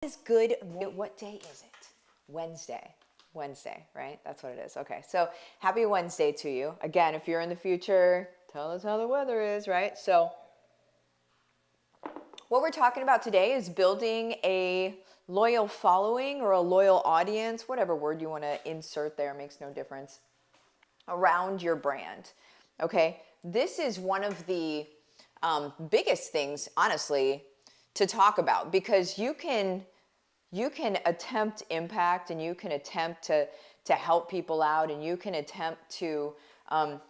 Is good. What day is it? Wednesday. Wednesday, right? That's what it is. Okay. So happy Wednesday to you. Again, if you're in the future, tell us how the weather is, right? So what we're talking about today is building a loyal following or a loyal audience, whatever word you want to insert there, makes no difference, around your brand. Okay. This is one of the biggest things, honestly, to talk about, because you can attempt impact, and you can attempt to help people out, and you can attempt to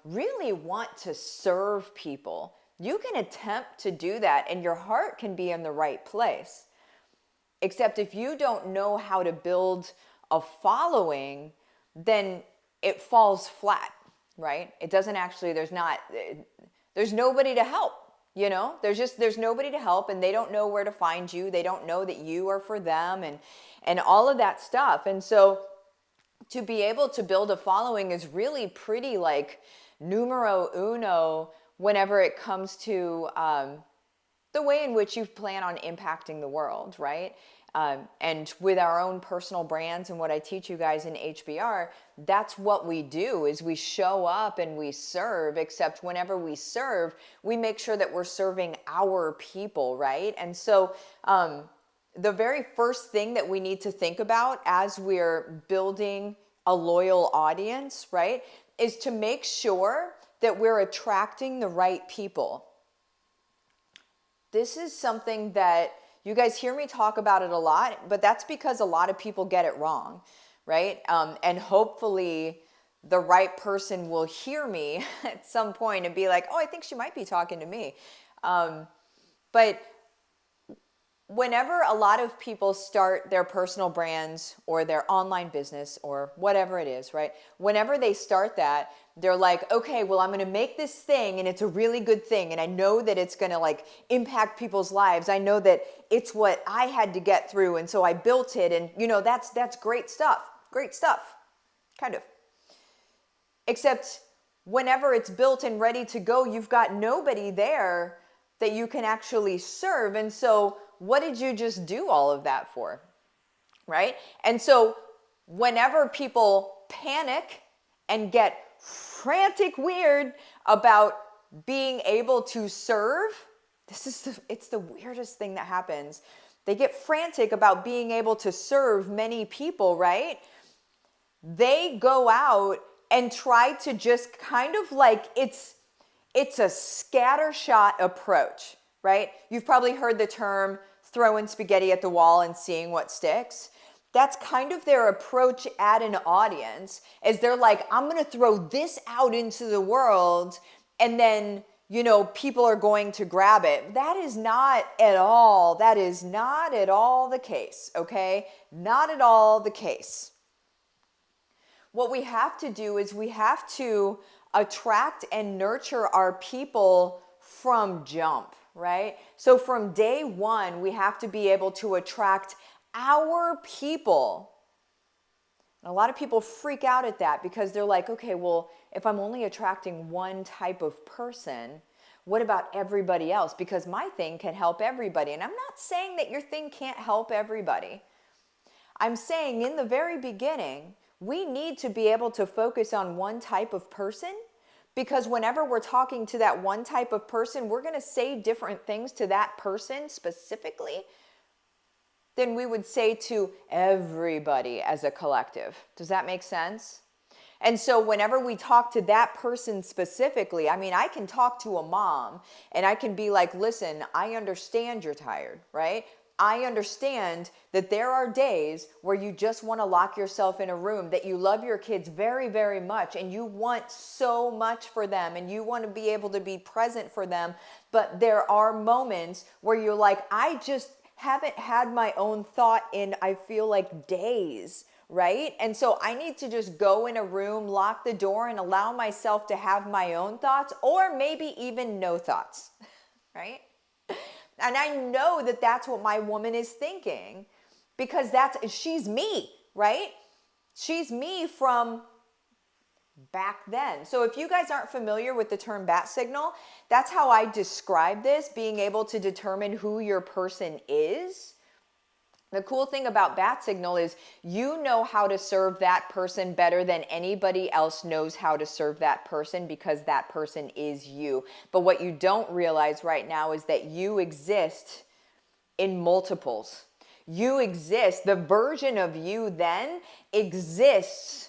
really want to serve people. You can attempt to do that, and your heart can be in the right place. Except if you don't know how to build a following, then it falls flat, right? It doesn't actually, there's nobody to help. You know, there's nobody to help, and they don't know where to find you. They don't know that you are for them, and all of that stuff. And so to be able to build a following is really pretty like numero uno whenever it comes to the way in which you plan on impacting the world, right? And with our own personal brands and what I teach you guys in HBR, that's what we do, is we show up and we serve, except whenever we serve, we make sure that we're serving our people, right? And so the very first thing that we need to think about as we're building a loyal audience, right, is to make sure that we're attracting the right people. This is something that you guys hear me talk about it a lot, but that's because a lot of people get it wrong, right? And hopefully the right person will hear me at some point and be like, oh, I think she might be talking to me. But whenever a lot of people start their personal brands or their online business or whatever it is, right? Whenever they start that, they're like, okay, well, I'm going to make this thing, and it's a really good thing, and I know that it's going to like impact people's lives. I know that it's what I had to get through, and so I built it, and you know, that's great stuff. Great stuff. Kind of. Except whenever it's built and ready to go, you've got nobody there that you can actually serve. And so what did you just do all of that for? Right? And so whenever people panic and get frantic weird about being able to serve, it's the weirdest thing that happens. They get frantic about being able to serve many people, right? They go out and try to just kind of like, it's a scattershot approach, right? You've probably heard the term throwing spaghetti at the wall and seeing what sticks. That's kind of their approach at an audience, is they're like, I'm going to throw this out into the world, and then, you know, people are going to grab it. That is not at all the case, okay? Not at all the case. What we have to do is we have to attract and nurture our people from jump, right? So from day one, we have to be able to attract our people. And a lot of people freak out at that because they're like, okay, well, if I'm only attracting one type of person, what about everybody else? Because my thing can help everybody. And I'm not saying that your thing can't help everybody. I'm saying in the very beginning, we need to be able to focus on one type of person, because whenever we're talking to that one type of person, we're going to say different things to that person specifically than we would say to everybody as a collective. Does that make sense? And so whenever we talk to that person specifically, I mean, I can talk to a mom and I can be like, listen, I understand you're tired, right? I understand that there are days where you just want to lock yourself in a room, that you love your kids very, very much, and you want so much for them, and you want to be able to be present for them. But there are moments where you're like, I just haven't had my own thought in, I feel like, days, right? And so I need to just go in a room, lock the door, and allow myself to have my own thoughts, or maybe even no thoughts, right? And I know that that's what my woman is thinking, because she's me, right? She's me from back then. So if you guys aren't familiar with the term bat signal, that's how I describe this, being able to determine who your person is. The cool thing about bat signal is you know how to serve that person better than anybody else knows how to serve that person, because that person is you. But what you don't realize right now is that you exist in multiples. You exist, the version of you then exists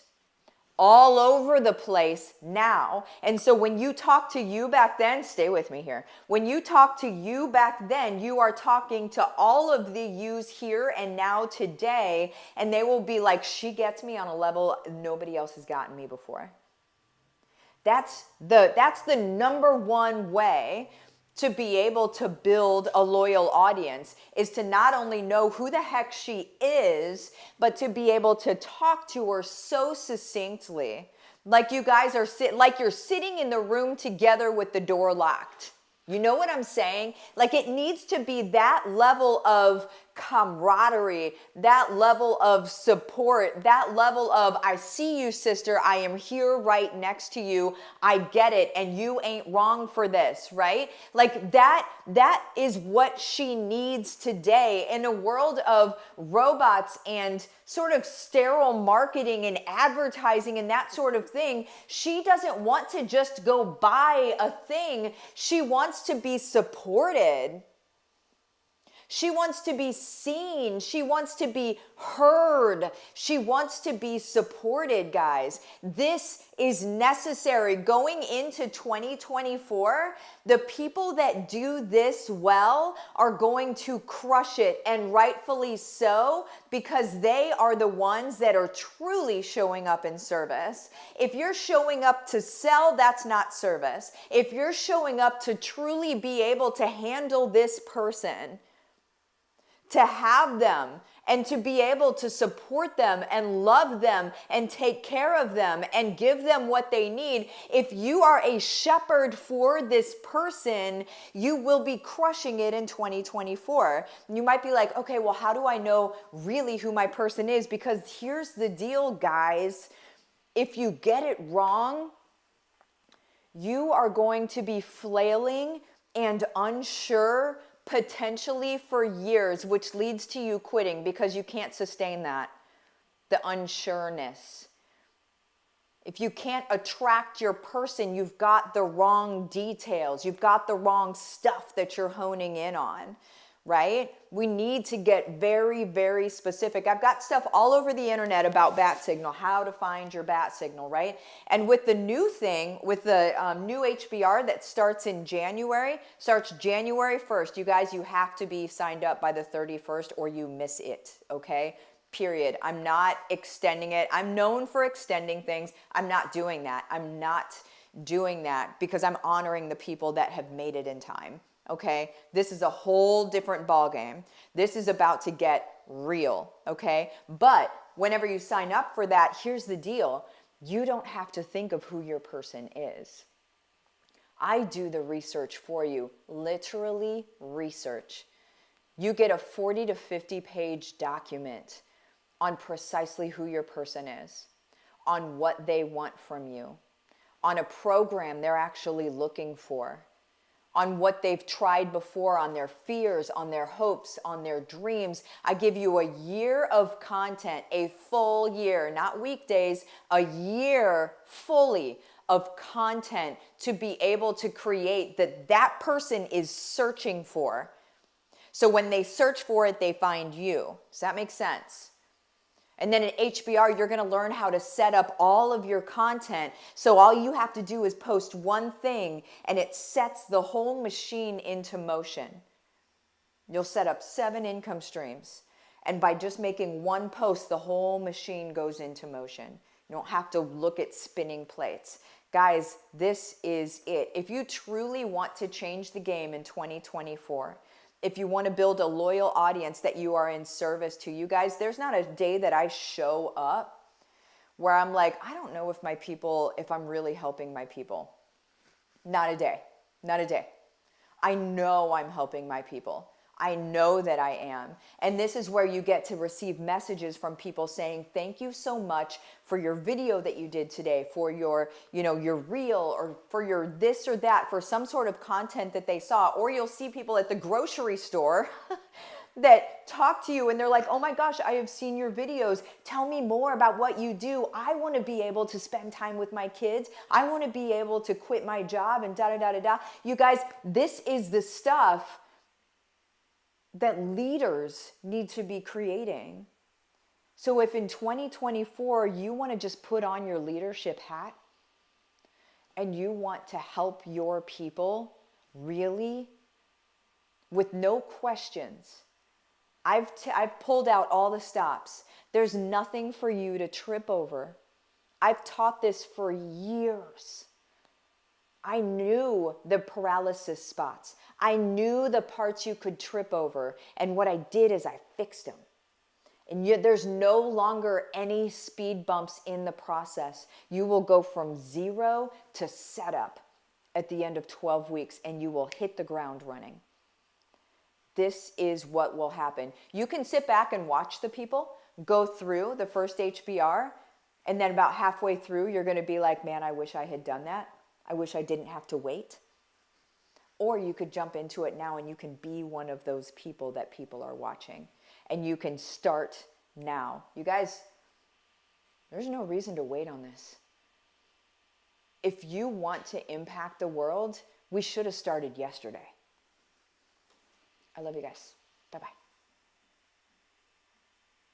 all over the place now. And so when you talk to you back then, stay with me here. When you talk to you back then, you are talking to all of the yous here and now today, and they will be like, she gets me on a level nobody else has gotten me before. That's the number one way to be able to build a loyal audience, is to not only know who the heck she is, but to be able to talk to her so succinctly, like you guys are like you're sitting in the room together with the door locked. You know what I'm saying? Like, it needs to be that level of camaraderie, that level of support, that level of, I see you, sister, I am here right next to you, I get it, and you ain't wrong for this, right? Like, that is what she needs today in a world of robots and sort of sterile marketing and advertising and that sort of thing. She doesn't want to just go buy a thing. She wants to be supported. She wants to be seen. She wants to be heard. She wants to be supported, guys. This is necessary. Going into 2024, the people that do this well are going to crush it, and rightfully so, because they are the ones that are truly showing up in service. If you're showing up to sell, that's not service. If you're showing up to truly be able to handle this person, to have them and to be able to support them and love them and take care of them and give them what they need. If you are a shepherd for this person, you will be crushing it in 2024. You might be like, okay, well, how do I know really who my person is? Because here's the deal, guys. If you get it wrong, you are going to be flailing and unsure potentially for years, which leads to you quitting because you can't sustain that, the unsureness. If you can't attract your person, you've got the wrong details. You've got the wrong stuff that you're honing in on, right? We need to get very, very specific. I've got stuff all over the internet about bat signal, how to find your bat signal, right? And with the new thing, with the new HBR that starts January 1st, you guys, you have to be signed up by the 31st or you miss it, okay? Period. I'm not extending it. I'm known for extending things. I'm not doing that. I'm not doing that because I'm honoring the people that have made it in time. Okay, this is a whole different ballgame. This is about to get real, okay? But whenever you sign up for that, here's the deal. You don't have to think of who your person is. I do the research for you, literally research. You get a 40 to 50 page document on precisely who your person is, on what they want from you, on a program they're actually looking for, on what they've tried before, on their fears, on their hopes, on their dreams. I give you a year of content, a full year, not weekdays, a year fully of content to be able to create that person is searching for. So when they search for it, they find you. Does that make sense? And then at HBR, you're going to learn how to set up all of your content. So all you have to do is post one thing and it sets the whole machine into motion. You'll set up 7 income streams. And by just making one post, the whole machine goes into motion. You don't have to look at spinning plates. Guys, this is it. If you truly want to change the game in 2024, if you want to build a loyal audience that you are in service to, you guys, there's not a day that I show up where I'm like, I don't know if I'm really helping my people. Not a day. Not a day. I know I'm helping my people. I know that I am. And this is where you get to receive messages from people saying, thank you so much for your video that you did today, for your reel, or for your this or that, for some sort of content that they saw. Or you'll see people at the grocery store that talk to you and they're like, oh my gosh, I have seen your videos. Tell me more about what you do. I want to be able to spend time with my kids. I want to be able to quit my job and da da da da da. You guys, this is the stuff that leaders need to be creating. So if in 2024 you want to just put on your leadership hat and you want to help your people really with no questions, I've pulled out all the stops. There's nothing for you to trip over. I've taught this for years. I knew the paralysis spots. I knew the parts you could trip over. And what I did is I fixed them. And there's no longer any speed bumps in the process. You will go from 0 to setup at the end of 12 weeks and you will hit the ground running. This is what will happen. You can sit back and watch the people go through the first HBR, and then about halfway through, you're going to be like, man, I wish I had done that. I wish I didn't have to wait. Or you could jump into it now and you can be one of those people that people are watching. And you can start now. You guys, there's no reason to wait on this. If you want to impact the world, we should have started yesterday. I love you guys. Bye-bye.